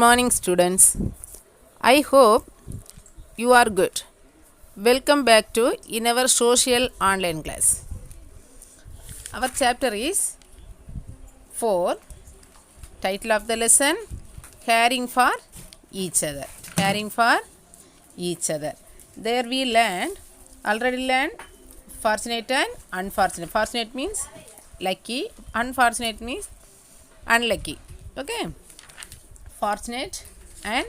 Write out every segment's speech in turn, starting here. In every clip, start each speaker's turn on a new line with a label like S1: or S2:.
S1: morning, students. I hope you are good. Welcome back to in our social online class. Our chapter is 4. Title of the lesson: Caring for each other. Caring for each other. There we already learned fortunate and unfortunate. Fortunate means lucky, unfortunate means unlucky. Okay. Fortunate and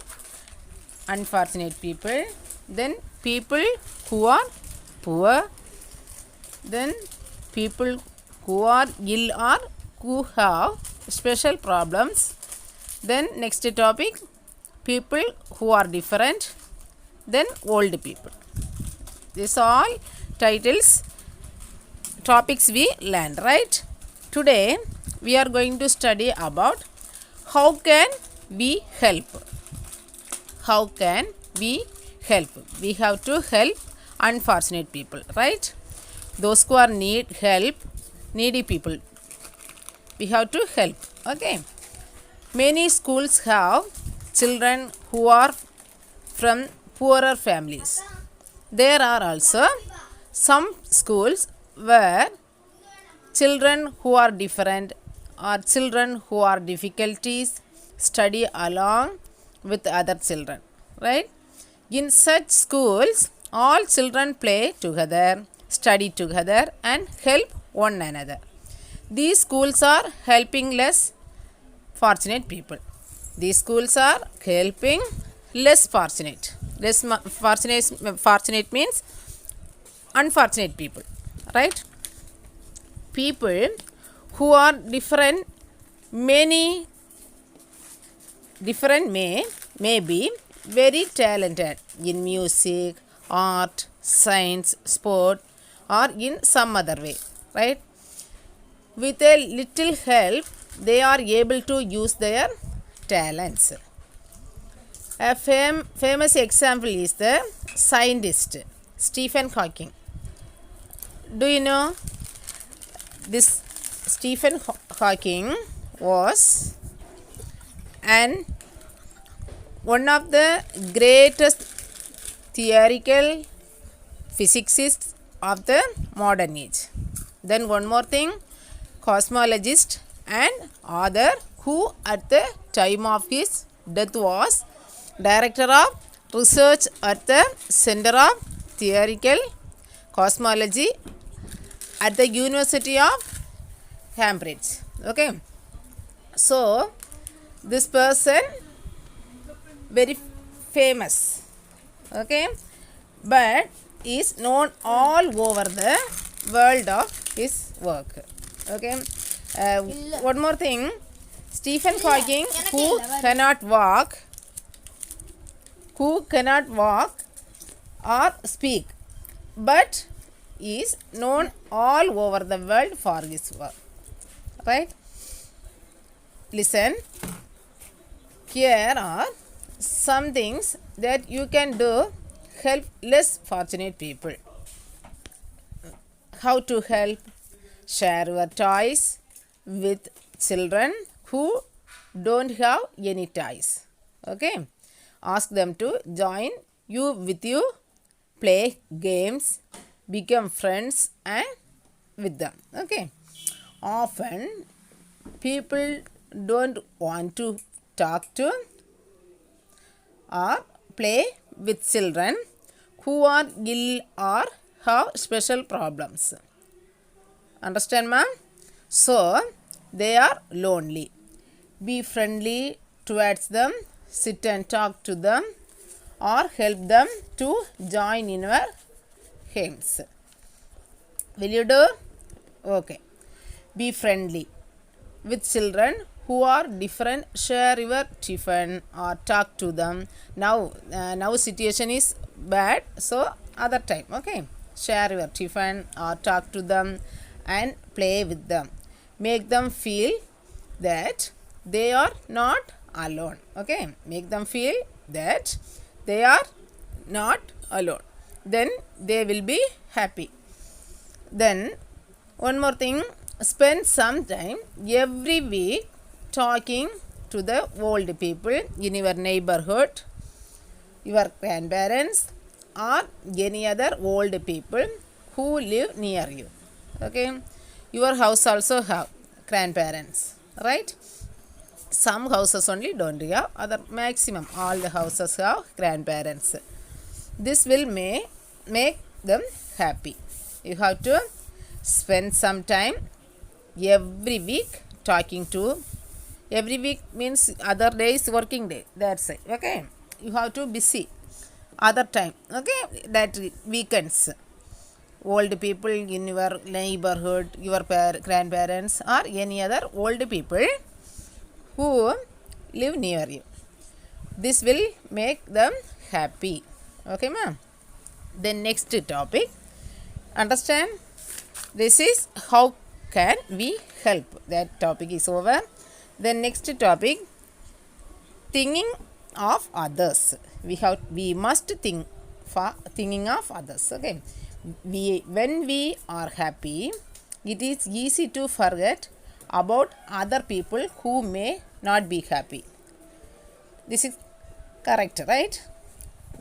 S1: unfortunate people, then people who are poor, then people who are ill or who have special problems, then next topic, people who are different, then old people. These all topics we learned, right? Today we are going to study about how can we help. How can we help? We have to help unfortunate people, right? Those who are needy people, we have to help. Okay. Many schools have children who are from poorer families. There are also some schools where children who are different or children who are difficulties study along with other children, right? In such schools, all children play together, study together and help one another. These schools are helping less fortunate people. These schools are helping less fortunate. Fortunate means unfortunate people, right? People who are different, many different may be very talented in music, art, science, sport or in some other way, right? With a little help, they are able to use their talents. A famous example is the scientist Stephen Hawking. Do you know this Stephen Hawking was one of the greatest theoretical physicists of the modern age. Then one more thing, cosmologist and author who at the time of his death was director of research at the Center of Theoretical Cosmology at the University of Cambridge. Okay. So this person very famous, okay, but is known all over the world of his work. Okay. One more thing, Stephen Hawking who cannot walk or speak, but is known all over the world for his work, right? Listen, here are some things that you can do help less fortunate people. How to help? Share your toys with children who don't have any toys. Okay. Ask them to join you with you, play games, become friends and with them. Okay. Often people don't want to talk to or play with children who are ill or have special problems. Understand, ma'am? So, they are lonely. Be friendly towards them, sit and talk to them or help them to join in your games. Will you do? Okay. Be friendly with children who are different. Share your tiffin or talk to them. Now situation is bad, so other time. Okay. Share your tiffin or talk to them and play with them. Make them feel that they are not alone. Okay. Make them feel that they are not alone. Then they will be happy. Then one more thing, spend some time every week talking to the old people in your neighborhood, your grandparents, or any other old people who live near you. Okay, your house also have grandparents, right? Some houses only don't have, other maximum all the houses have grandparents. This will make them happy. You have to spend some time every week talking to. Every week means other days working day, that's it. Okay, you have to busy other time. Okay, that weekends, old people in your neighborhood, your grandparents, or any other old people who live near you. This will make them happy. Okay, ma'am. Then next topic, understand, this is how can we help. That topic is over. Then next topic, thinking of others. We must think for thinking of others. Okay, when we are happy, it is easy to forget about other people who may not be happy. This is correct, right?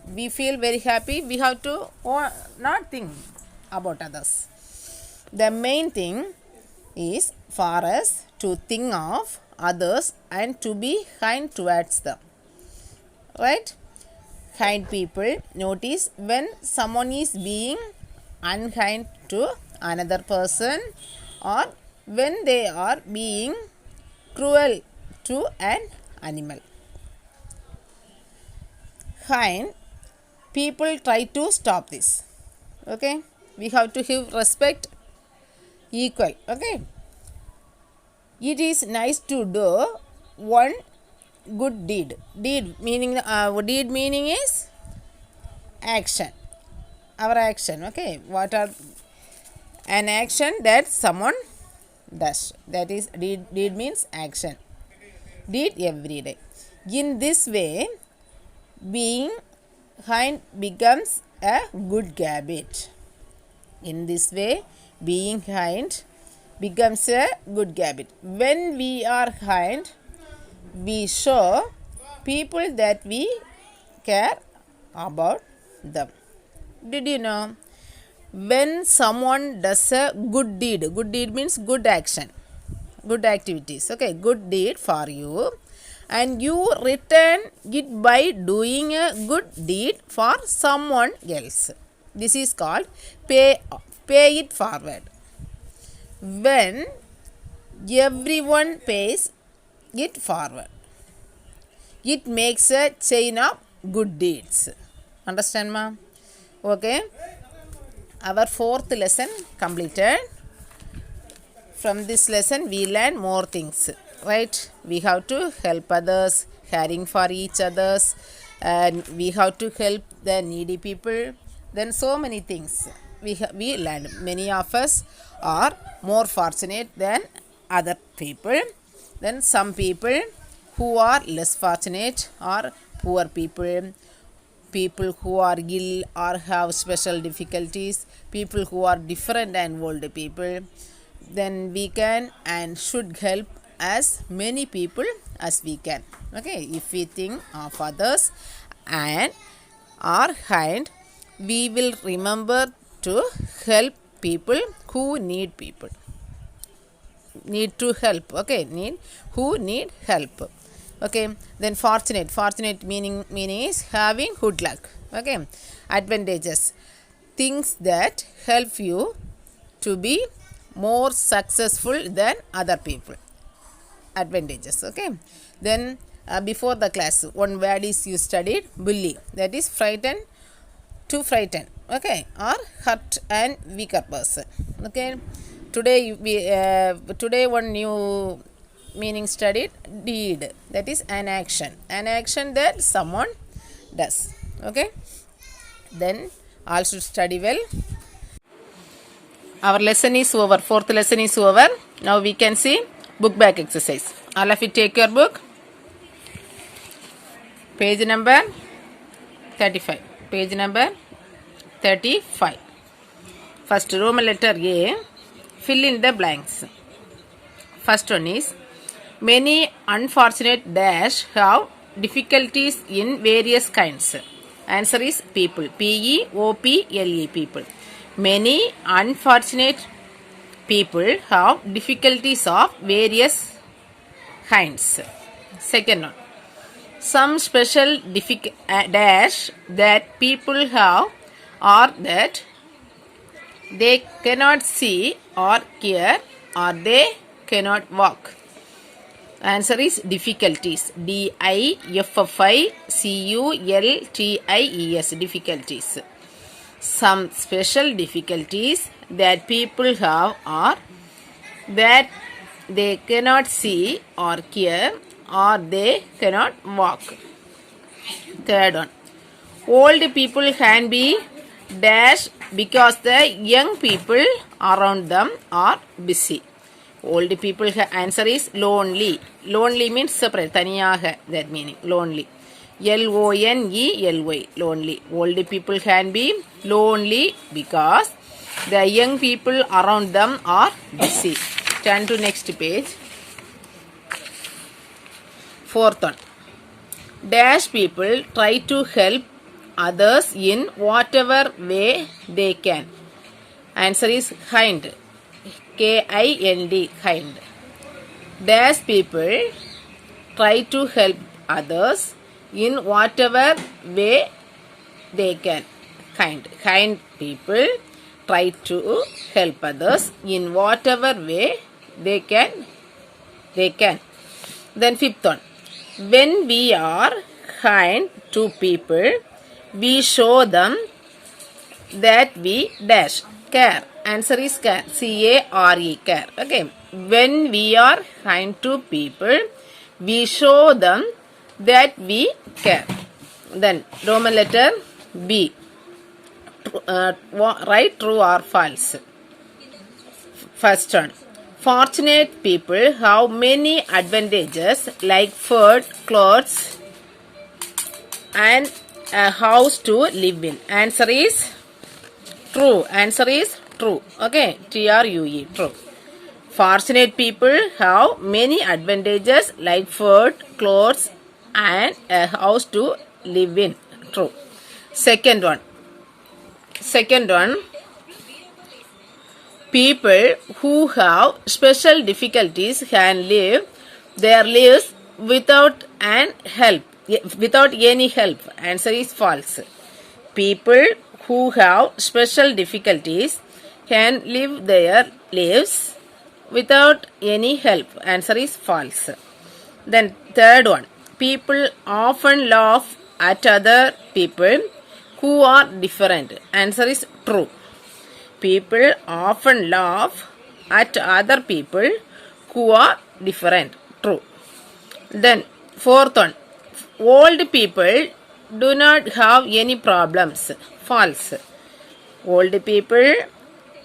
S1: We feel very happy, we have to not think about others. The main thing is for us to think of others and to be kind towards them, right? Kind people notice when someone is being unkind to another person, or when they are being cruel to an animal. Kind people try to stop this. Okay, we have to give respect equal. Okay, it is nice to do one good deed. Deed meaning is action, our action. Okay, what are an action that someone does, that is deed means action, deed every day. In this way, being kind becomes a good habit. In this way, being kind becomes a good habit. When we are kind, we show people that we care about them. Did you know? When someone does a good deed means good action, good activities, okay, good deed for you, and you return it by doing a good deed for someone else, this is called pay it forward. When everyone pays it forward, it makes a chain of good deeds. Understand, ma'am? Okay, our fourth lesson completed. From this lesson we learn more things, right? We have to help others, caring for each others, and we have to help the needy people. Then so many things we learned. Many of us are more fortunate than other people. Then some people who are less fortunate are poor people, people who are ill or have special difficulties, people who are different and old people. Then we can and should help as many people as we can. Okay, if we think of others and are kind, we will remember to help people who need people. Need to help. Okay, who need help. Okay, then fortunate meaning is having good luck. Okay, advantages, things that help you to be more successful than other people. Advantages. Okay, then before the class one word is you studied, bully, that is frighten, to frighten. Okay, or hurt and weaker person. Okay, today today one new meaning studied, deed, that is an action that someone does. Okay, then all should study well. Our lesson is over, fourth lesson is over. Now we can see book back exercise. All of you take your book, page number 35. Page number 35. First, Roman letter A, fill in the blanks. First one is, Many unfortunate dash have difficulties in various kinds. Answer is people. People. People. Many unfortunate people have difficulties of various kinds. Second one. Some special dash that people have are that they cannot see or hear or they cannot walk. Answer is difficulties. Difficulties. Difficulties. Some special difficulties that people have are that they cannot see or hear or they cannot walk. Third one. Old people can be dash because the young people around them are busy. Old people, answer is lonely. Lonely means separate. Taniyaga, that meaning. Lonely. Lonely. Lonely. Old people can be lonely because the young people around them are busy. Turn to next page. Fourth one. Dash people try to help others in whatever way they can. Answer is kind. Kind. Kind. Dash people try to help others in whatever way they can. Kind. Kind people try to help others in whatever way they can. Then fifth one. When we are kind to people, we show them that we dash care. Answer is care. Care. Care. Okay. When we are kind to people, we show them that we care. Then Roman letter B. Right, true or false? First one. Fortunate people have many advantages like food, clothes, and a house to live in. Answer is true. Answer is true. Okay. True. True. Fortunate people have many advantages like food, clothes, and a house to live in. True. Second one. People who have special difficulties can live their lives without any help. Answer is false. People who have special difficulties can live their lives without any help. Answer is false. Then third one. People often laugh at other people who are different. Answer is true. People often laugh at other people who are different. True. Then fourth one. Old people do not have any problems. False. Old people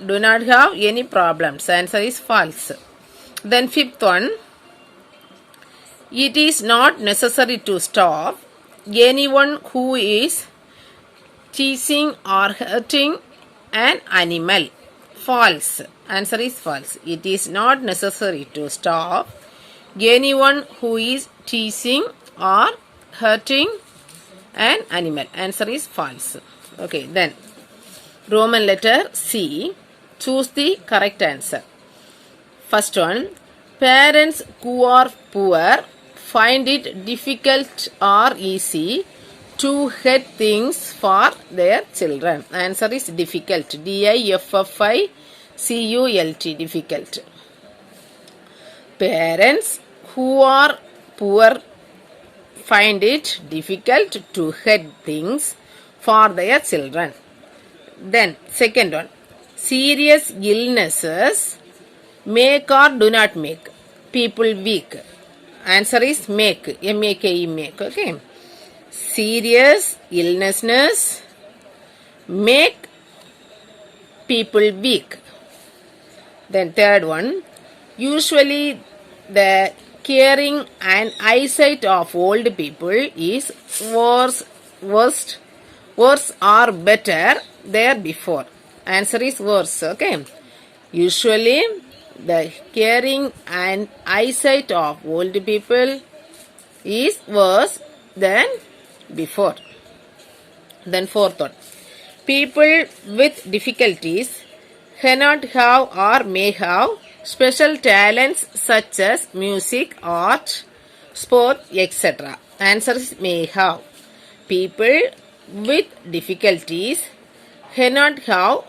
S1: do not have any problems. Answer is false. Then fifth one. It is not necessary to stop anyone who is teasing or hurting an animal. False. Answer is false. It is not necessary to stop anyone who is teasing or hurting an animal. Answer is false. Okay, then Roman letter C. Choose the correct answer. First one. Parents who are poor find it difficult or easy to get things for their children. Answer is difficult. Difficult. Difficult. Parents who are poor find it difficult to get things for their children. Then second one. Serious illnesses make or do not make people weak. Answer is make. M-A-K-E, make. Okay. Serious illnesses make people weak. Then third one. Usually the hearing and eyesight of old people is worse or better than before. Answer is worse. Okay. Usually The hearing and eyesight of old people is worse than before. Then fourth one. People with difficulties cannot have or may have special talents such as music, art, sport, etc. Answer is may have. People with difficulties cannot have.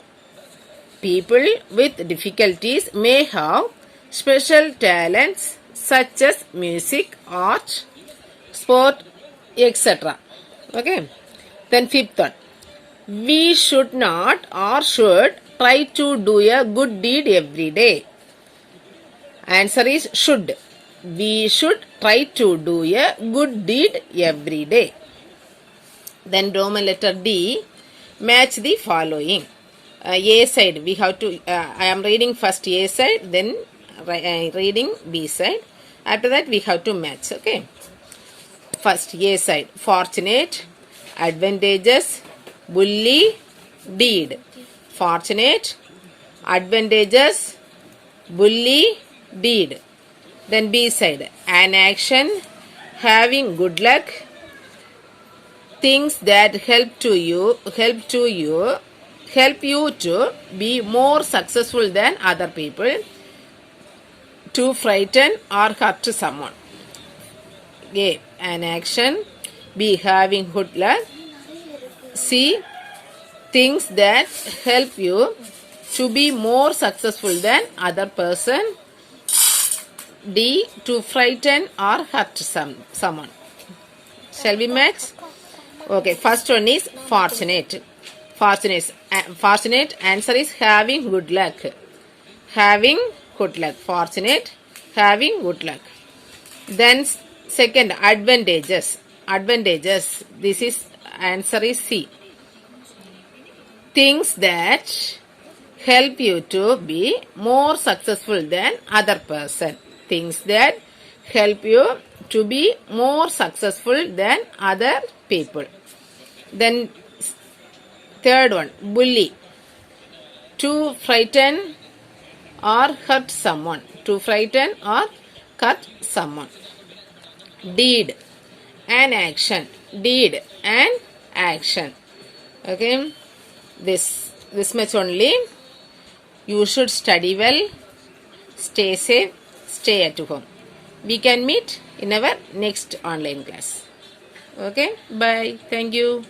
S1: People with difficulties may have special talents such as music, art, sport, etc. Okay. Then fifth one. We should not or should try to do a good deed every day. Answer is should. We should try to do a good deed every day. Then Roman letter D. Match the following. A side we have to. I am reading first A side, then reading B side. After that we have to match. Okay. First A side. Fortunate, advantageous, bully, deed. Fortunate, advantageous, bully, deed. Then B side. An action, having good luck, things that help you to be more successful than other people, to frighten or hurt someone. A. An action. B. Having good luck. C. Things that help you to be more successful than other person. D. To frighten or hurt someone. Shall we match? Okay, first one is fortunate. Fortunate answer is having good luck. Having good luck. Fortunate, having good luck. Then second, advantageous. This is answer is C. Things that help you to be more successful than other person. Things that help you to be more successful than other people. Then third one, bully. To frighten or hurt someone. To frighten or hurt someone. Deed. An action. Deed and action. Okay. This much only. You should study well. Stay safe. Stay at home. We can meet in our next online class. Okay. Bye. Thank you.